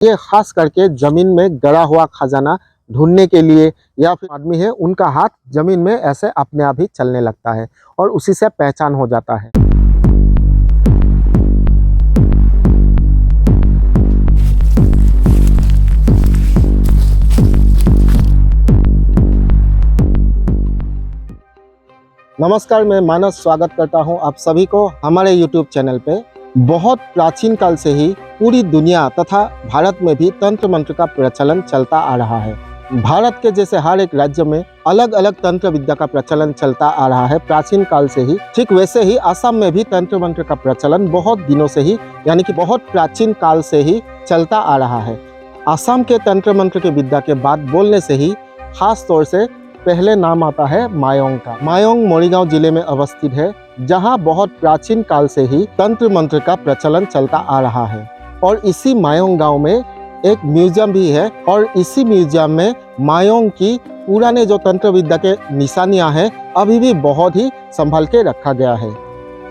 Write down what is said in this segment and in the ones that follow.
ये खास करके जमीन में गड़ा हुआ खजाना ढूंढने के लिए, या फिर आदमी है उनका हाथ जमीन में ऐसे अपने आप ही चलने लगता है और उसी से पहचान हो जाता है। नमस्कार, मैं मानस स्वागत करता हूं आप सभी को हमारे YouTube चैनल पे। बहुत प्राचीन काल से ही पूरी दुनिया तथा भारत में भी तंत्र मंत्र का प्रचलन चलता आ रहा है। भारत के जैसे हर एक राज्य में अलग अलग तंत्र विद्या का प्रचलन चलता आ रहा है प्राचीन काल से ही। ठीक वैसे ही असम में भी तंत्र मंत्र का प्रचलन बहुत दिनों से ही, यानी कि बहुत प्राचीन काल से ही चलता आ रहा है। असम के तंत्र मंत्र के विद्या के बात बोलने से ही खास तौर से पहले नाम आता है मायोंग का। मायोंग मोरीगांव जिले में अवस्थित है, जहां बहुत प्राचीन काल से ही तंत्र मंत्र का प्रचलन चलता आ रहा है। और इसी मायोंग गांव में एक म्यूजियम भी है और इसी म्यूजियम में मायोंग की पुराने जो तंत्र विद्या के निशानियां हैं अभी भी बहुत ही संभाल के रखा गया है।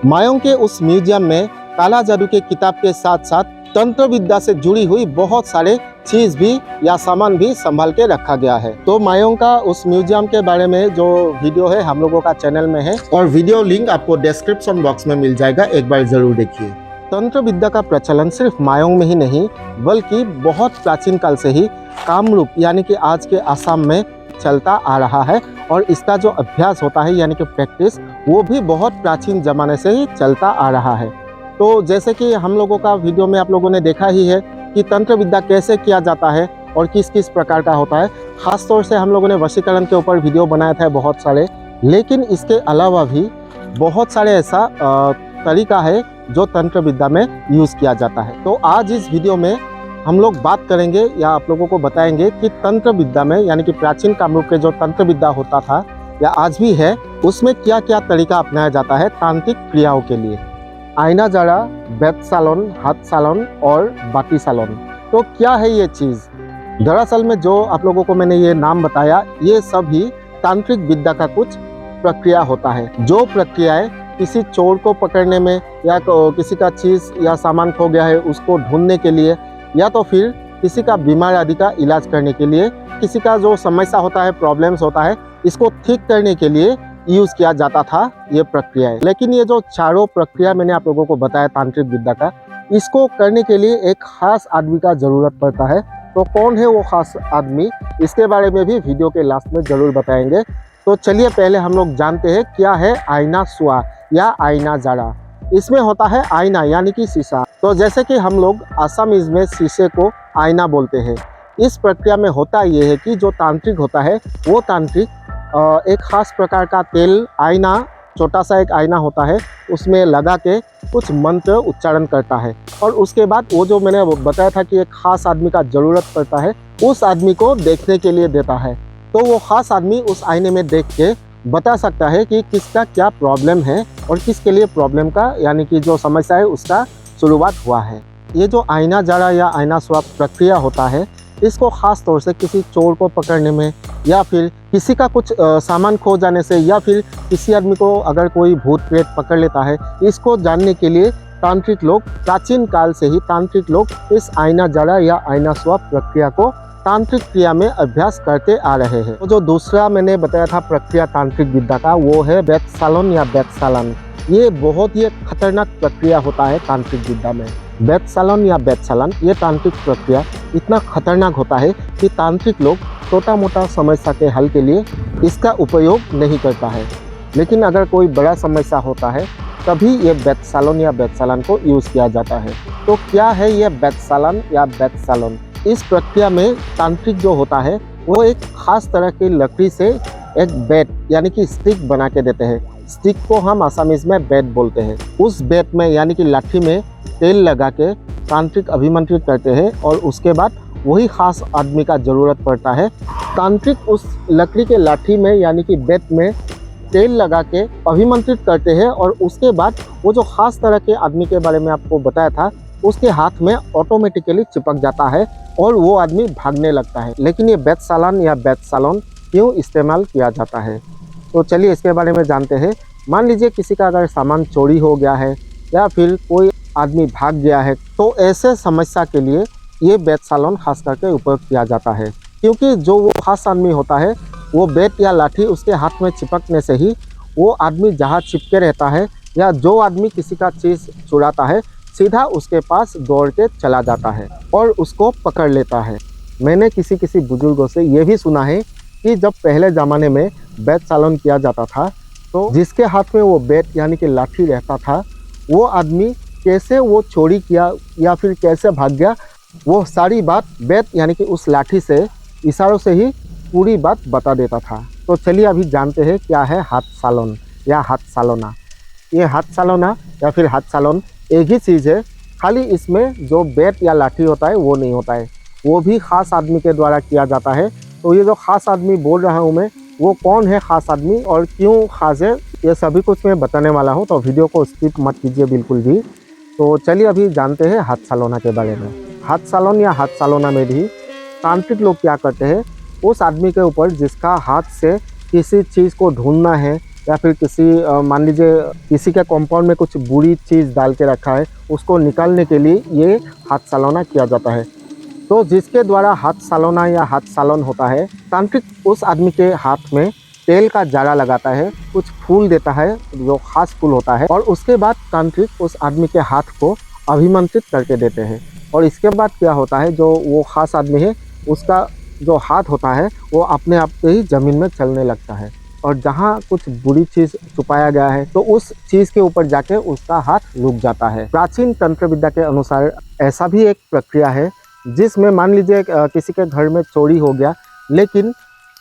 मायोंग के उस म्यूजियम में काला जादू के किताब के साथ साथ तंत्र विद्या से जुड़ी हुई बहुत सारे चीज भी या सामान भी संभाल के रखा गया है। तो मायोंग का उस म्यूजियम के बारे में जो वीडियो है हम लोगों का चैनल में है और वीडियो लिंक आपको डिस्क्रिप्शन बॉक्स में मिल जाएगा, एक बार जरूर देखिए। तंत्र विद्या का प्रचलन सिर्फ मायोंग में ही नहीं बल्कि बहुत प्राचीन काल से ही कामरूप यानी कि आज के आसाम में चलता आ रहा है। और इसका जो अभ्यास होता है यानी कि प्रैक्टिस, वो भी बहुत प्राचीन जमाने से ही चलता आ रहा है। तो जैसे कि हम लोगों का वीडियो में आप लोगों ने देखा ही है कि तंत्र विद्या कैसे किया जाता है और किस किस प्रकार का होता है। खास तौर से हम लोगों ने वशीकरण के ऊपर वीडियो बनाया था बहुत सारे, लेकिन इसके अलावा भी बहुत सारे ऐसा तरीका है जो तंत्र विद्या में यूज़ किया जाता है। तो आज इस वीडियो में हम लोग बात करेंगे या आप लोगों को बताएंगे कि तंत्र विद्या में यानी कि प्राचीन कामरूप के जो तंत्र विद्या होता था या आज भी है, उसमें क्या क्या तरीका अपनाया जाता है तांत्रिक क्रियाओं के लिए। आईना जड़ा, बेत सालन, हाथ सालन और बाटी सालन। तो क्या है ये चीज़? दरअसल में जो आप लोगों को मैंने ये नाम बताया, ये सभी तांत्रिक विद्या का कुछ प्रक्रिया होता है। जो प्रक्रियाएं किसी चोर को पकड़ने में या किसी का चीज़ या सामान खो गया है उसको ढूंढने के लिए, या तो फिर किसी का बीमार आदि का इलाज करने के लिए, किसी का जो समस्या होता है, प्रॉब्लम्स होता है, इसको ठीक करने के लिए यूज़ किया जाता था ये प्रक्रियाएं। लेकिन ये जो चारों प्रक्रिया मैंने आप लोगों को बताया तांत्रिक विद्या का, इसको करने के लिए एक खास आदमी का ज़रूरत पड़ता है। तो कौन है वो खास आदमी, इसके बारे में भी वीडियो के लास्ट में ज़रूर बताएंगे। तो चलिए पहले हम लोग जानते हैं क्या है आईना सुआ या आईना जड़ा। इसमें होता है आईना यानी कि शीशा। तो जैसे कि हम लोग आसामीज में शीशे को आईना बोलते हैं। इस प्रक्रिया में होता ये है कि जो तांत्रिक होता है वो तांत्रिक एक खास प्रकार का तेल, आईना, छोटा सा एक आईना होता है, उसमें लगा के कुछ मंत्र उच्चारण करता है। और उसके बाद वो जो मैंने बताया था कि एक खास आदमी का ज़रूरत पड़ता है, उस आदमी को देखने के लिए देता है। तो वो खास आदमी उस आईने में देख के बता सकता है कि किसका क्या प्रॉब्लम है और किसके लिए प्रॉब्लम का यानी कि जो समस्या है उसका शुरुआत हुआ है। ये जो आईना जड़ा या आईना स्वाप प्रक्रिया होता है, इसको ख़ास तौर से किसी चोर को पकड़ने में या फिर किसी का कुछ सामान खो जाने से, या फिर किसी आदमी को अगर कोई भूत प्रेत पकड़ लेता है, इसको जानने के लिए तांत्रिक लोग प्राचीन काल से ही तांत्रिक लोग इस आईना जड़ा या आईना स्वाप प्रक्रिया को तांत्रिक क्रिया में अभ्यास करते आ रहे हैं। तो जो दूसरा मैंने बताया था प्रक्रिया तांत्रिक विद्या का, वो है बेत सालन या बेत सालन। ये बहुत ही खतरनाक प्रक्रिया होता है तांत्रिक विद्या में। बेत सालन या बेत सालन, ये तांत्रिक प्रक्रिया इतना खतरनाक होता है कि तांत्रिक लोग छोटा मोटा समस्या के हल के लिए इसका उपयोग नहीं करता है, लेकिन अगर कोई बड़ा समस्या होता है तभी ये बेत सालन या बेत सालन को यूज़ किया जाता है। तो क्या है ये बेत सालन या बेत सालन? इस प्रक्रिया में तांत्रिक जो होता है वो एक खास तरह की लकड़ी से एक बेट यानी कि स्टिक बना के देते हैं। स्टिक को हम आसामीज में बेट बोलते हैं। उस बेट में यानी कि लाठी में तेल लगा के तांत्रिक अभिमंत्रित करते हैं और उसके बाद वही खास आदमी का ज़रूरत पड़ता है। तांत्रिक उस लकड़ी के लाठी में यानी कि बेट में तेल लगा के अभिमंत्रित करते हैं और उसके बाद वो जो खास तरह के आदमी के बारे में आपको बताया था, उसके हाथ में ऑटोमेटिकली चिपक जाता है और वो आदमी भागने लगता है। लेकिन ये बेत सालन या बेत सालन क्यों इस्तेमाल किया जाता है, तो चलिए इसके बारे में जानते हैं। मान लीजिए किसी का अगर सामान चोरी हो गया है या फिर कोई आदमी भाग गया है, तो ऐसे समस्या के लिए ये बेत सालन खास करके उपयोग किया जाता है, क्योंकि जो वो खास आदमी होता है वो बेत या लाठी उसके हाथ में चिपकने से ही वो आदमी जहाँ चिपके रहता है या जो आदमी किसी का चीज़ चुराता है सीधा उसके पास दौड़ के चला जाता है और उसको पकड़ लेता है। मैंने किसी बुजुर्गों से ये भी सुना है कि जब पहले ज़माने में बेत सालन किया जाता था तो जिसके हाथ में वो बेत यानी कि लाठी रहता था वो आदमी कैसे वो चोरी किया या फिर कैसे भाग गया, वो सारी बात बेत यानी कि उस लाठी से इशारों से ही पूरी बात बता देता था। तो चलिए अभी जानते हैं क्या है हाथ सालन या हाथ सालोना। ये हाथ सालोना या फिर हाथ सालन एक ही चीज़ है, खाली इसमें जो बेत या लाठी होता है वो नहीं होता है, वो भी ख़ास आदमी के द्वारा किया जाता है। तो ये जो ख़ास आदमी बोल रहा हूँ मैं, वो कौन है ख़ास आदमी और क्यों ख़ास है, ये सभी कुछ मैं बताने वाला हूँ। तो वीडियो को स्किप मत कीजिए बिल्कुल भी। तो चलिए अभी जानते हैं हाथ सालोना के बारे में। हाथ सालन या हाथ सालोना में भी तांत्रिक लोग क्या करते हैं, उस आदमी के ऊपर जिसका हाथ से किसी चीज़ को ढूंढना है या फिर किसी मान लीजिए किसी के कंपाउंड में कुछ बुरी चीज़ डाल के रखा है, उसको निकालने के लिए ये हाथ सालोना किया जाता है। तो जिसके द्वारा हाथ सालोना या हाथ सालन होता है, तांत्रिक उस आदमी के हाथ में तेल का जारा लगाता है, कुछ फूल देता है जो खास फूल होता है, और उसके बाद तांत्रिक उस आदमी के हाथ को अभिमंत्रित करके देते हैं। और इसके बाद क्या होता है, जो वो खास आदमी है उसका जो हाथ होता है वो अपने आप से ही ज़मीन में चलने लगता है, और जहाँ कुछ बुरी चीज़ छुपाया गया है तो उस चीज़ के ऊपर जाके उसका हाथ रुक जाता है। प्राचीन तंत्र विद्या के अनुसार ऐसा भी एक प्रक्रिया है जिसमें मान लीजिए किसी के घर में चोरी हो गया, लेकिन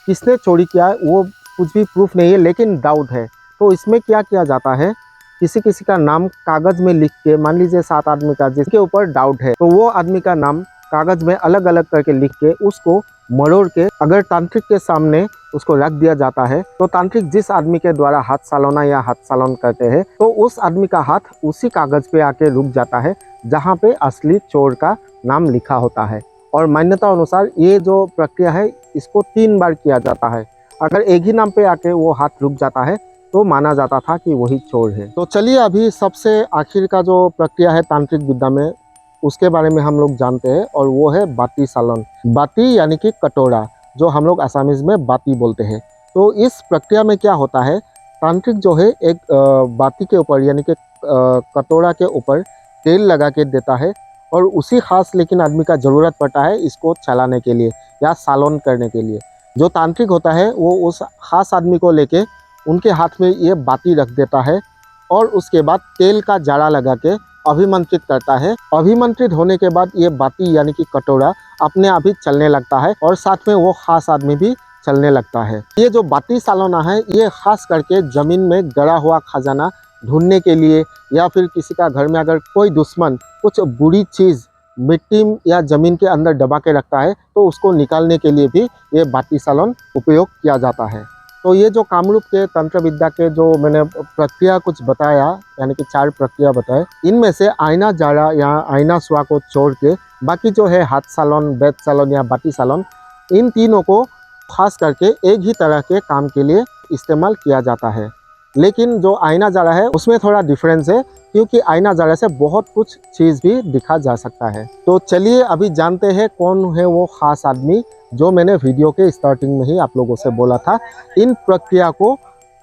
किसने चोरी किया वो कुछ भी प्रूफ नहीं है, लेकिन डाउट है। तो इसमें क्या किया जाता है, किसी का नाम कागज़ में लिख के, मान लीजिए 7 आदमी का जिसके ऊपर डाउट है, तो वो आदमी का नाम कागज़ में अलग अलग करके लिख के उसको मरोड़ के अगर तांत्रिक के सामने उसको रख दिया जाता है, तो तांत्रिक जिस आदमी के द्वारा हाथ सालोना या हाथ सालन करते हैं तो उस आदमी का हाथ उसी कागज़ पे आके रुक जाता है जहाँ पे असली चोर का नाम लिखा होता है। और मान्यता अनुसार ये जो प्रक्रिया है इसको 3 बार किया जाता है। अगर एक ही नाम पे आके वो हाथ रुक जाता है तो माना जाता था कि वही चोर है। तो चलिए अभी सबसे आखिर का जो प्रक्रिया है तांत्रिक विद्या में उसके बारे में हम लोग जानते हैं, और वो है बाती सालन। बाती यानी कि कटोरा, जो हम लोग आसामीज में बाती बोलते हैं। तो इस प्रक्रिया में क्या होता है, तांत्रिक जो है एक बाती के ऊपर यानी कि कटोरा के ऊपर तेल लगा के देता है, और उसी खास लेकिन आदमी का ज़रूरत पड़ता है इसको चलाने के लिए या सालन करने के लिए। जो तांत्रिक होता है वो उस खास आदमी को लेके उनके हाथ में ये बाती रख देता है, और उसके बाद तेल का जाड़ा लगा के अभिमंत्रित करता है। अभिमंत्रित होने के बाद ये बाती यानी कि कटोरा अपने आप ही चलने लगता है, और साथ में वो खास आदमी भी चलने लगता है। ये जो बाती सालोना है ये खास करके ज़मीन में गड़ा हुआ खजाना ढूंढने के लिए, या फिर किसी का घर में अगर कोई दुश्मन कुछ बुरी चीज़ मिट्टी या ज़मीन के अंदर दबा के रखता है तो उसको निकालने के लिए भी ये बाती सालन उपयोग किया जाता है। तो ये जो कामरूप के तंत्र विद्या के जो मैंने प्रक्रिया कुछ बताया, यानी कि 4 प्रक्रिया बताए, इनमें से आईना जाड़ा या आईना सुआ को छोड़ के बाकी जो है हाथ सालन, बेत सालन या बाती सालन, इन तीनों को खास करके एक ही तरह के काम के लिए इस्तेमाल किया जाता है। लेकिन जो आईना जाड़ा है उसमें थोड़ा डिफरेंस है, क्योंकि आईना जाड़ा से बहुत कुछ चीज़ भी दिखा जा सकता है। तो चलिए अभी जानते हैं कौन है वो खास आदमी जो मैंने वीडियो के स्टार्टिंग में ही आप लोगों से बोला था इन प्रक्रिया को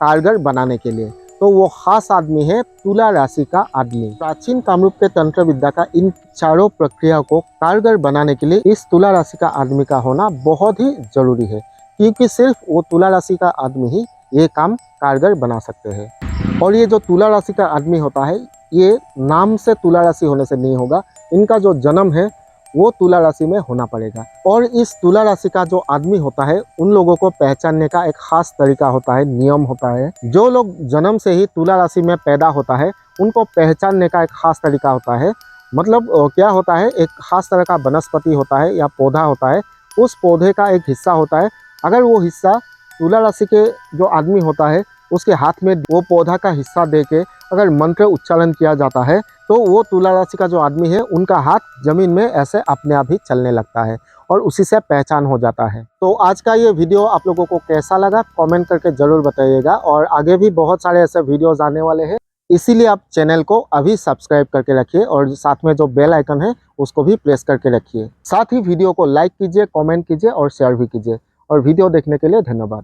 कारगर बनाने के लिए। तो वो खास आदमी है तुला राशि का आदमी। प्राचीन कामरूप के तंत्र विद्या का इन चारों प्रक्रिया को कारगर बनाने के लिए इस तुला राशि का आदमी का होना बहुत ही जरूरी है, क्योंकि सिर्फ वो तुला राशि का आदमी ही ये काम कारगर बना सकते हैं। और ये जो तुला राशि का आदमी होता है ये नाम से तुला राशि होने से नहीं होगा, इनका जो जन्म है वो तुला राशि में होना पड़ेगा। और इस तुला राशि का जो आदमी होता है उन लोगों को पहचानने का एक खास तरीका होता है, नियम होता है। जो लोग जन्म से ही तुला राशि में पैदा होता है उनको पहचानने का एक खास तरीका होता है। मतलब क्या होता है, एक खास तरह का वनस्पति होता है या पौधा होता है, उस पौधे का एक हिस्सा होता है। अगर वो हिस्सा तुला राशि के जो आदमी होता है उसके हाथ में वो पौधा का हिस्सा दे के अगर मंत्र उच्चारण किया जाता है तो वो तुला राशि का जो आदमी है उनका हाथ जमीन में ऐसे अपने आप ही चलने लगता है, और उसी से पहचान हो जाता है। तो आज का ये वीडियो आप लोगों को कैसा लगा कमेंट करके ज़रूर बताइएगा, और आगे भी बहुत सारे ऐसे वीडियोस आने वाले हैं, इसीलिए आप चैनल को अभी सब्सक्राइब करके रखिए और साथ में जो बेल आइकन है उसको भी प्रेस करके रखिए। साथ ही वीडियो को लाइक कीजिए, कमेंट कीजिए और शेयर भी कीजिए। और वीडियो देखने के लिए धन्यवाद।